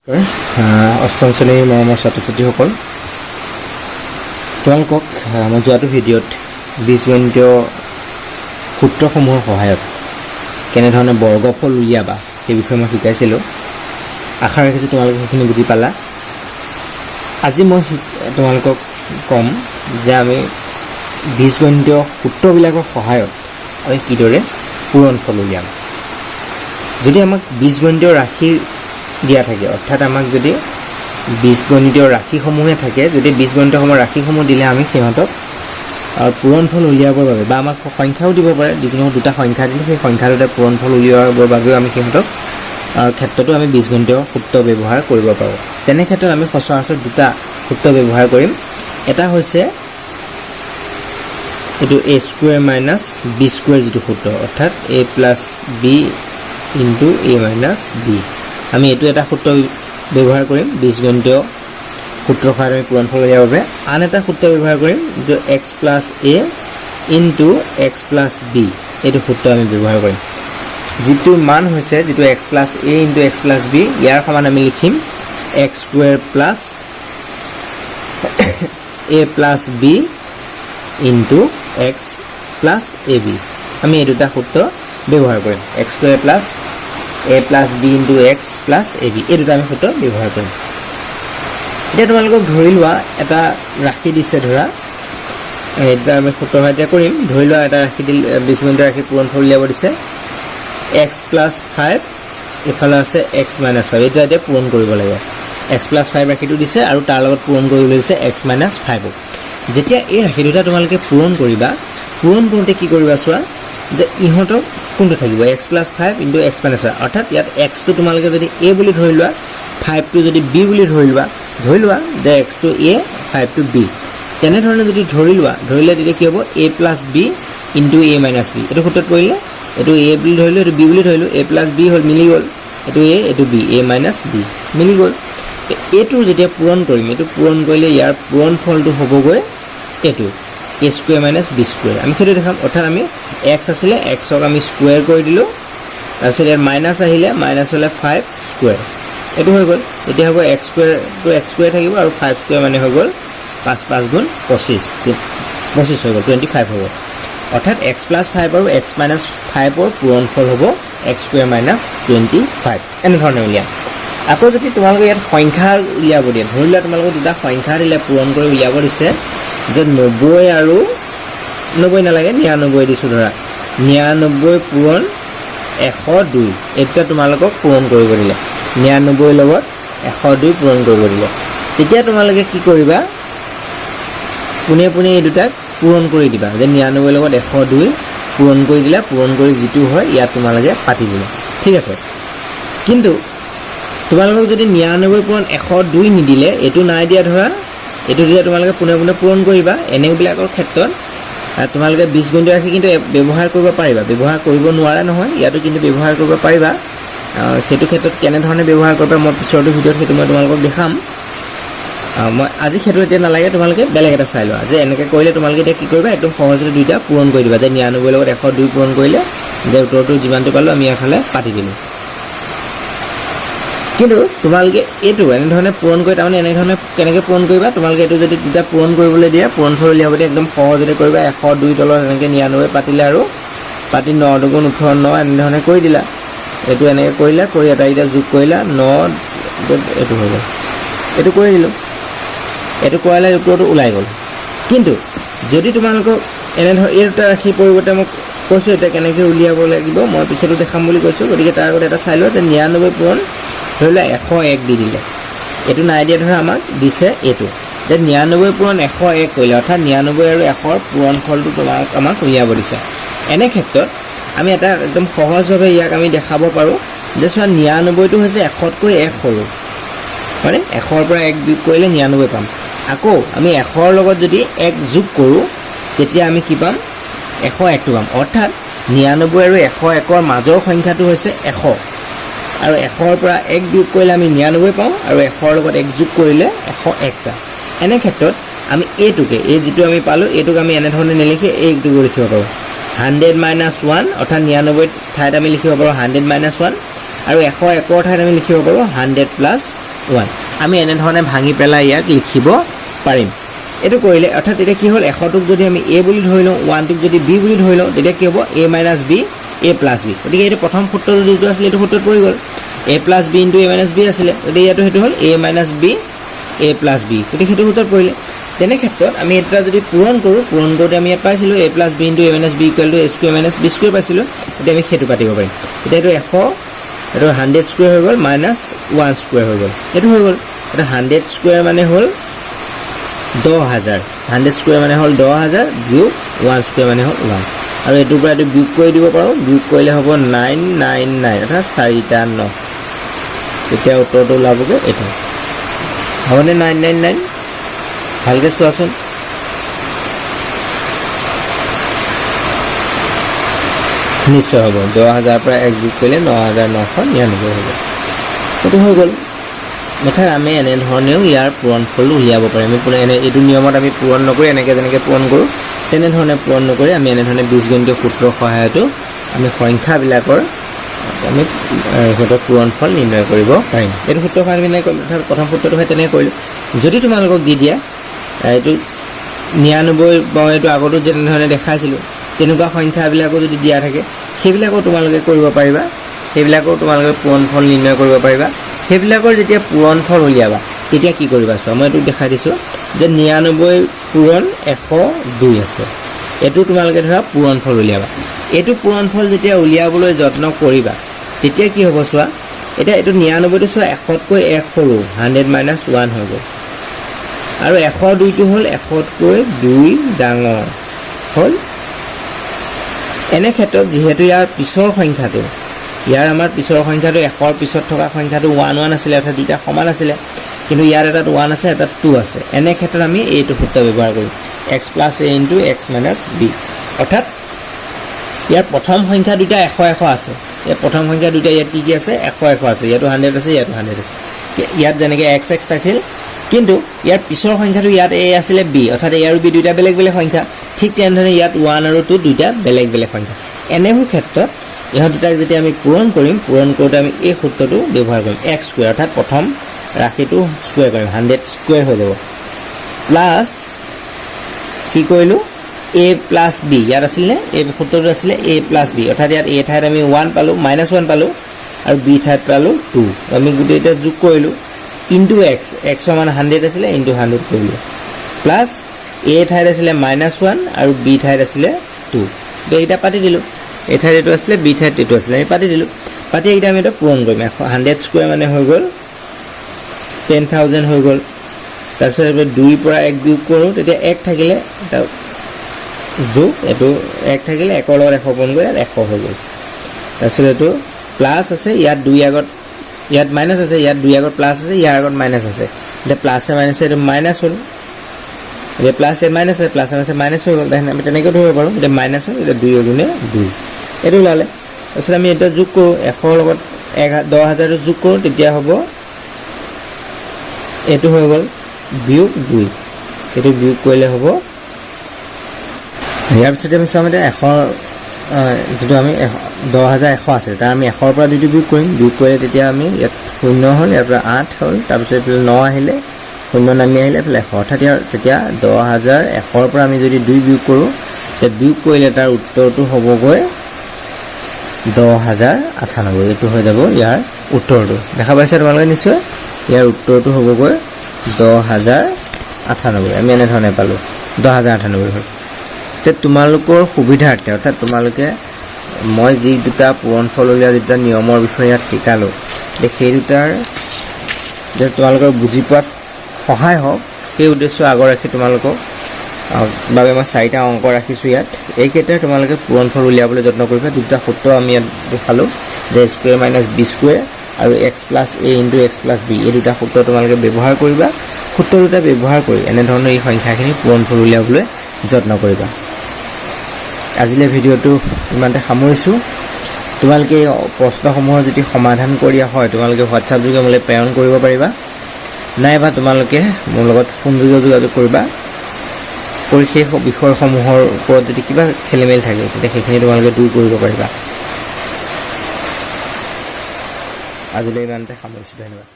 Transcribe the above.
অষ্টম শ্ৰেণীৰ মৰমৰ ছাত্ৰ ছাত্ৰীসকল, তোমালোকক মই যোৱাটো ভিডিঅ'ত বীজগণিতীয় সূত্ৰসমূহৰ সহায়ত কেনেধৰণে বৰ্গফল উলিয়াবা সেই বিষয়ে মই শিকাইছিলোঁ। আশা ৰাখিছোঁ তোমালোকে সেইখিনি বুজি পালা। আজি মই তোমালোকক ক'ম যে আমি বীজগণিতীয় সূত্ৰবিলাকৰ সহায়ত আমি কিদৰে পূৰণফল উলিয়াম। যদি আমাক বীজগণিতীয় ৰাশিৰ দিয়া থাকে, অৰ্থাৎ আমাক যদি বীজগণিতীয় ৰাশিসমূহে থাকে, যদি বীজগণিতীয় ৰাশিসমূহ দিলে আমি সিহঁতক পূৰণফল উলিয়াবৰ বাবে বা আমাক সংখ্যাও দিব পাৰে, যিকোনো দুটা সংখ্যা দিলে সেই সংখ্যা দুটা পূৰণফল উলিয়াবৰ বাবেও আমি সিহঁতক ক্ষেত্ৰতো আমি বীজগণিতীয় সূত্ৰ ব্যৱহাৰ কৰিব পাৰোঁ। তেনে ক্ষেত্ৰত আমি সচৰাচৰ দুটা সূত্ৰ ব্যৱহাৰ কৰিম। এটা হৈছে এইটো a square minus B square যিটো সূত্ৰ, অৰ্থাৎ a plus B into a minus B. আমি এইটো এটা সূত্ৰ ব্যৱহাৰ কৰিম বীজগণিতীয় সূত্ৰৰ সহায়ত আমি পূৰণফল উলিয়াবৰ বাবে। আন এটা সূত্ৰ ব্যৱহাৰ কৰিম যিটো x plus a into x plus b, এইটো সূত্ৰ আমি ব্যৱহাৰ কৰিম। যিটো মান হৈছে যিটো x plus a into x plus b, ইয়াৰ সমান আমি লিখিম x square plus a plus B into x plus a b. আমি এই দুটা সূত্ৰ ব্যৱহাৰ কৰিম, x square plus a plus B into x plus a b, এই দুটা আমি সূত্ৰ ব্যৱহাৰ কৰিম। এতিয়া তোমালোকক ধৰি লোৱা এটা ৰাশি দিছে, ধৰা এইটো আমি সূত্ৰৰ সৈতে কৰিম। ধৰি লোৱা এটা ৰাশি দিল, বীজগণিতীয় ৰাশি পূৰণফল উলিয়াব দিছে এক্স প্লাছ 5, এইফালে আছে এক্স মাইনাছ 5, এইটো এতিয়া পূৰণ কৰিব লাগে। এক্স প্লাছ 5 ৰাশিটো দিছে আৰু তাৰ লগত পূৰণ কৰিবলৈ দিছে এক্স মাইনাছ 5। যেতিয়া এই ৰাশি দুটা তোমালোকে পূৰণ কৰিবা, পূৰণ কৰোঁতে কি কৰিবা চোৱা যে ইহঁতক কোনটো থাকিব, x plus 5 into x minus 5, অৰ্থাৎ ইয়াত এক্সটো তোমালোকে যদি এ বুলি ধৰি লোৱা, 5টো যদি বি বুলি ধৰি লোৱা যে এক্সটো এ 5টো বি, তেনেধৰণে যদি ধৰিলে তেতিয়া কি হ'ব, এ plus B into a minus B. এইটো সূত্ৰত পৰিলে, এইটো এ বুলি ধৰিলোঁ, এইটো বি বুলি ধৰিলোঁ, এ প্লাছ বি হ'ল, মিলি গ'ল। এইটো এ, এইটো বি, এ মাইনাছ বি মিলি গ'ল। এইটো যেতিয়া পূৰণ কৰিম, এইটো পূৰণ কৰিলে ইয়াৰ পূৰণ ফলটো হ'বগৈ এইটো এ স্কুৱেৰ মাইনাছ বি স্কুৱেৰ। আমি সেইটো দেখাম, অৰ্থাৎ আমি এক্স আছিলে, এক্সক আমি স্কুৱেৰ কৰি দিলোঁ, তাৰপিছত ইয়াত মাইনাছ আহিলে, মাইনাছ হ'লে 5 স্কুৱেৰ, এইটো হৈ গ'ল। এতিয়া হ'ব এক্স স্কুৱেৰটো এক্স স্কুৱেৰ থাকিব আৰু 5 স্কুৱেৰ মানে হৈ গ'ল 5 5 গুণ 25 হৈ গ'ল, 25 হ'ব। অৰ্থাৎ এক্স প্লাছ 5 আৰু এক্স মাইনাছ 5ৰ পূৰণফল হ'ব এক্স স্কুৱেৰ মাইনাছ 25। এনেধৰণে উলিয়াম। আকৌ যদি তোমালোকে ইয়াত সংখ্যা উলিয়াব দিয়ে, ধৰি লোৱা তোমালোকক দুটা সংখ্যা দিলে, পূৰণ কৰি উলিয়াব দিছে যে 90 আৰু 90 নালাগে, 99 দিছোঁ ধৰা, 99 পূৰণ 102, এইটা তোমালোকক পূৰণ কৰিব দিলে, 99 লগত 102 পূৰণ কৰিব দিলে। তেতিয়া তোমালোকে কি কৰিবা, পোনে পোনে এই দুটাক পূৰণ কৰি দিবা, যে 99 লগত 102 পূৰণ কৰি দিলা, পূৰণ কৰি যিটো হয় ইয়াত তোমালোকে পাতি দিলা, ঠিক আছে। কিন্তু তোমালোকক যদি 99 পূৰণ 102 নিদিলে, এইটো নাই দিয়া ধৰা, এইটো দিলে তোমালোকে পোনে পোনে পূৰণ কৰিবা। এনেবিলাকৰ ক্ষেত্ৰত তোমালোকে বীজগণিতীয় ৰাশি কিন্তু ব্যৱহাৰ কৰিব পাৰিবা, ব্যৱহাৰ কৰিব নোৱাৰা নহয়, ইয়াতো কিন্তু ব্যৱহাৰ কৰিব পাৰিবা। সেইটো ক্ষেত্ৰত কেনেধৰণে ব্যৱহাৰ কৰিবা মই পিছৰটো ভিডিঅ'ত সেইটো মই তোমালোকক দেখাম। মই আজি সেইটো এতিয়া নালাগে, তোমালোকে বেলেগ এটা চাই লোৱা যে এনেকৈ কৰিলে তোমালোকে এতিয়া কি কৰিবা, একদম সহজতে দুইটা পূৰণ কৰি দিবা, যে 99 লগত 102 পূৰণ কৰিলে যে উত্তৰটো যিমানটো পালোঁ আমি এফালে পাতি দিলোঁ। কিন্তু তোমালোকে এইটো এনেধৰণে পূৰণ কৰি, তাৰমানে এনেধৰণে কেনেকৈ পূৰণ কৰিবা, তোমালোকে এইটো যদি দুটা পূৰণ কৰিবলৈ দিয়ে, পূৰণফল উলিয়াব দিয়ে, একদম সহজতে কৰিবা। 102 তলত এনেকৈ 99 পাতিলে আৰু পাতি 9 দুগুণ 18, 9 এনেধৰণে কৰি দিলা। এইটো এনেকৈ কৰিলা, কৰি এটা যোগ কৰিলা, 9 এইটো হৈ গ'ল, এইটো কৰি দিলোঁ, এইটো কৰালে উত্তৰটো ওলাই গ'ল। কিন্তু যদি তোমালোকক এনেধৰণে এই দুটা ৰাশিৰ পৰিৱৰ্তে মোক কৈছোঁ এতিয়া কেনেকৈ উলিয়াব লাগিব, মই পিছতো দেখাম বুলি কৈছোঁ। গতিকে তাৰ আগত এটা চাই লোৱা যে 99 পূৰণ ধৰি লোৱা 101 দি দিলে, এইটো নাই দিয়া ধৰা, আমাক দিছে এইটো যে 99 পূৰণ 101 কৰিলে, অৰ্থাৎ 99 আৰু 100ৰ পূৰণফলটো আমাক উলিয়াব দিছে। এনে ক্ষেত্ৰত আমি এটা একদম সহজভাৱে ইয়াক আমি দেখাব পাৰোঁ যে চোৱা 99টো হৈছে 100তকৈ 1 সৰু, মানে 100ৰ পৰা 1 বিয়োগ কৰিলে 99 পাম। আকৌ আমি 100ৰ লগত যদি 1 যোগ কৰোঁ তেতিয়া আমি কি পাম, 101টো পাম। অৰ্থাৎ 99 আৰু 101ৰ মাজৰ সংখ্যাটো হৈছে 100, আৰু 100ৰ পৰা 1 বিয়োগ কৰিলে আমি 99 পাওঁ, আৰু 100ৰ লগত 1 যোগ কৰিলে 101 পাওঁ। এনে ক্ষেত্ৰত আমি এইটোকে, এই যিটো আমি পালোঁ, এইটোক আমি এনেধৰণে নিলিখি এইটো লিখিব পাৰোঁ 100 - 1, অৰ্থাৎ 99 ঠাইত আমি লিখিব পাৰোঁ 100 - 1, আৰু 101ৰ ঠাইত আমি লিখিব পাৰোঁ 100 + 1 আমি এনে ধৰণে ভাঙি পেলাই ইয়াক লিখিব পাৰিম এটো কৰিলে অৰ্থাৎ এটা কি হল 100 টোক যদি আমি a বুলি ধৰি লওঁ 1 টোক যদি b বুলি ধৰি লওঁ তেতিয়া কি হ'ব a - b a + b গতিকে এটো প্ৰথম সূত্ৰটো যেটো আছিল এটো সূত্ৰত পৰি গল a + b * a - b আছিল গতিকে ইয়াটো হেতু হল a - b a + b গতিকে হেতু সূত্ৰত পৰিলে তেনে ক্ষেত্ৰত আমি এটা যদি পূৰণ কৰোতে আমি ইয়াত পাইছিলো a + b * a - b = a² - b² পাইছিলো এতিয়া আমি হেতু পাতিব পাৰিম এতিয়া এটো 100 এটো 100² হৈ গল -1² হৈ গল এটো হৈ গল এটা 100² মানে হল 10000 100² মানে হল 10000 বিয়োগ 1² মানে হল 1 আৰু এটোৰ পৰা এটো বিয়োগ কৰি দিব পাৰো বিয়োগ কৰিলে হ'ব 999 অৰ্থাৎ 4টা 9 এতিয়া উত্তৰটো ওলাবগে এটা হবনে 999 ভালকে চোৱাচোন নিশ্চয় হ'ব 10000 পৰা 1 বিয়োগ কৰিলে 9999 হ'ব এটো হৈ গল মেথড আমি এনে ধৰণেও ইয়াৰ পূৰণফল উলিয়াব পাৰিম আমি পুৰা এনে এটো নিয়মত আমি পূৰণ নকৰি এনেকে যেনেকে পূৰণ কৰো তেনে ধৰণে পূৰণ নকৰি আমি এনে ধৰণে বীজগণিতীয় সূত্ৰৰ সহায়তো আমি সংখ্যাবিলাকৰ আমি হেতৰ পূৰণফল নিৰ্ণয় কৰিব পাৰিম এটো সূত্ৰ সহায়ত আমি প্ৰথম সূত্ৰটো হয় তেনে কৰিলো যদি তোমালোকক দি দিয়া এটো 99 বা এটো আগতো যেনে ধৰণে দেখাইছিলো তেনেকুৱা সংখ্যাবিলাকো যদি দিয়া থাকে সেইবিলাকো তোমালোকে কৰিব পাৰিবা সেইবিলাকো তোমালোকে পূৰণফল নিৰ্ণয় কৰিব পাৰিবা সেইবিলাকৰ যেতিয়া পূৰণফল উলিয়াবা তেতিয়া কি কৰিবা চোৱা মই এটো দেখাই দিছো যে 99 পূৰণ 102 আছে এটো তোমালোকে ধৰা পূৰণফল উলিয়াবা এটো পূৰণফল যেতিয়া উলিয়াবলৈ যত্ন কৰিবা তেতিয়া কি হ'ব চোৱা এটা এটো 99 টো চোৱা 100 কৈ 1 সৰু 100 - 1 হৈ গ'ল আৰু 102 টো হল 100 কৈ 2 ডাঙৰ হল এনে ক্ষেত্ৰত যেহেতু ইয়াৰ পিছৰ সংখ্যাটো ইয়াৰ আমাৰ পিছৰ সংখ্যাটো 100 ৰ পিছত থকা সংখ্যাটো 1 1 আছিল অৰ্থাৎ দুটা সমান আছিল কিন্তু ইয়াৰ এটা 1 আছে এটা 2 আছে এনে ক্ষেত্ৰত আমি এইটো সূত্ৰ ব্যৱহাৰ কৰিম x + a * x - b অৰ্থাৎ ইয়াৰ প্ৰথম সংখ্যা দুটা 100 100 আছে এই প্ৰথম সংখ্যা দুটা ইয়াত কি আছে 100 100 আছে ইয়াতো 100 আছে ইয়াতো 100 আছে ইয়াত যেনেকৈ x x থাকিল কিন্তু ইয়াৰ পিছৰ সংখ্যাটো ইয়াত a আছিল b অৰ্থাৎ a আৰু b দুটা বেলেগ বেলেগ সংখ্যা ঠিক তেনেধৰণে ইয়াত 1 আৰু 2 দুটা বেলেগ বেলেগ সংখ্যা এনেবোৰ ক্ষেত্ৰত ইহত দুটাক যেতিয়া আমি পূৰণ কৰোতে আমি এই সূত্ৰটো ব্যৱহাৰ কৰিম x² অৰ্থাৎ প্ৰথম ৰাশিটো স্কয়াৰ কৰিম 100² হৈ যাব প্লাস কি কৰিলো a + b ইয়াত আছিল নে এই সূত্ৰটো আছিল a + b অৰ্থাৎ ইয়াত a ঠাইত আমি 1 পালো -1 পালো আৰু b ঠাইত পালো 2 আমি গুটেইটা যোগ কৰিলো into x x সমান 100 আছিল into 100 কৰিলো প্লাস a ঠাইত আছিল -1 আৰু b ঠাইত আছিল 2 এইটা পাতি দিলো a ঠাইত এটো আছিল b ঠাইত এটো আছিল আমি পাতি দিলো পাতি এইটা আমি এটা পূৰণ কৰিম 100² মানে হৈ গল 10000 হৈ গল তাৰপিছত 2 পৰা 1 বিয়োগ কৰো তেতিয়া 1 থাকিলে এটা যোগ এটো 1 থাকিলে 1 ৰ লগত 100 পূৰণ কৰি 100 হৈ গল তাৰপিছত এটো প্লাস আছে ইয়াত 2 আগত ইয়াত মাইনাস আছে ইয়াত 2 আগত প্লাস আছে ইয়াৰ আগত মাইনাস আছে এটা প্লাস এ মাইনাস এটো মাইনাস হল এটা প্লাস এ মাইনাস এ প্লাস এ মাইনাস হৈ গল দেখেন আমি তেনেকৈ ধৰিব পাৰো এটা মাইনাস হয় এটা 2 গুণে 2 এটো লালে তাৰপিছত আমি এটা যোগ কৰো 100 ৰ লগত 10000 যোগ কৰো তেতিয়া হ'ব এটো হৈ গল বিয়োগ 2 এটো বিয়োগ কৰিলে হ'ব ইয়াৰ পিছত আমি চামতে 100 যেটো আমি 10100 আছে তাৰ আমি 100 ৰ পৰা 2 বিয়োগ কৰিম বিয়োগ কৰিলে তেতিয়া আমি ইয়াত 0 হল ইয়াৰ পৰা 8 হল তাৰ পিছত 9 আহিলে 0 নামি আহিলে 100 অৰ্থাৎ তেতিয়া 10100 ৰ পৰা আমি যদি 2 বিয়োগ কৰো তে বিয়োগ কৰিলে তাৰ উত্তৰটো হ'বগৈ 10098 এটো হৈ যাব ইয়াৰ উত্তৰটো দেখা পাইছে তোমালোকে নিশ্চয় ইয়াৰ উত্তৰটো হ'বগৈ 10098 আমি এনে ধৰণে পালো 10098 হল তে তোমালোকৰ সুবিধাৰ্থে অৰ্থাৎ তোমালোকে মই যি দুটা পূৰণফল উলিয়া দুটা নিয়মৰ বিষয়ে ইয়াত শিকালো সেই দুটাৰ যে তোমালোকৰ বুজি পোৱাত সহায় হওক সেই উদ্দেশ্য আগৰ ৰাখি তোমালোকক বাবে মই 4টা অংক ৰাখিছো ইয়াত এই কেইটা তোমালোকে পূৰণফল উলিয়াবলৈ যত্ন কৰিবা দুটা সূত্ৰ আমি ইয়াত দেখালো যে স্কয়াৰ - b² আৰু x + a * x + b এই দুটা সূত্ৰ তোমালোকে ব্যৱহাৰ কৰিবা সূত্ৰ দুটা ব্যৱহাৰ কৰি এনে ধৰণৰ এই সংখ্যাখিনি পূৰণফল উলিয়াবলৈ যত্ন কৰিবা আজিলে ভিডিওটো ইমানতে সামৰিছো তোমালোকে প্ৰশ্নসমূহৰ যদি সমাধান কৰিয়া হয় তোমালোকে WhatsApp যোগে মোলৈ প্ৰেৰণ কৰিব পাৰিবা নাইবা তোমালোকে মোৰ লগত ফোন যোগে যোগাযোগ কৰিবা পৰীক্ষা বিষয়সমূহৰ ওপৰত যদি কিবা খেলিমেল থাকে তেতিয়া সেইখিনি তোমালোকে দূৰ কৰিব পাৰিবা আজিলৈ ইমানতে সামৰিছো ধন্যবাদ